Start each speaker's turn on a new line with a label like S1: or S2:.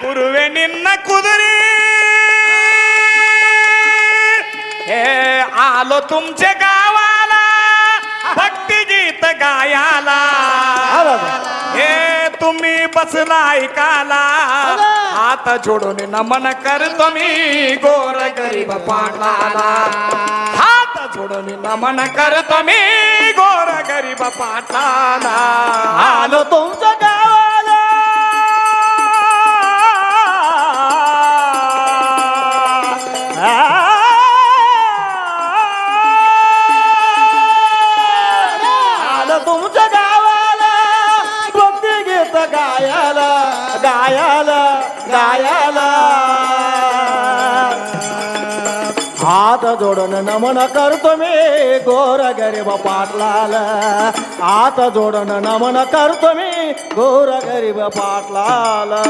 S1: पूर्वे निन्न कुदरी हे आलो तुमच्या गावाला भक्ती गीत गायाला हे तुम्ही बसला ऐकाला हात जोडून नमन करतो मी गोर गरीब पाटलाला हात जोडून नमन करतो मी गोर गरीब पाटलाला
S2: आलो तुमच्या गावाला आलो तुमच्या गावाला भक्ती गीत गायाला गायाला गायाला हात जोडून नमन करतो मी गोर गरीब पाटलाला हात जोडून नमन करतो मी गोर गरीब पाटलाला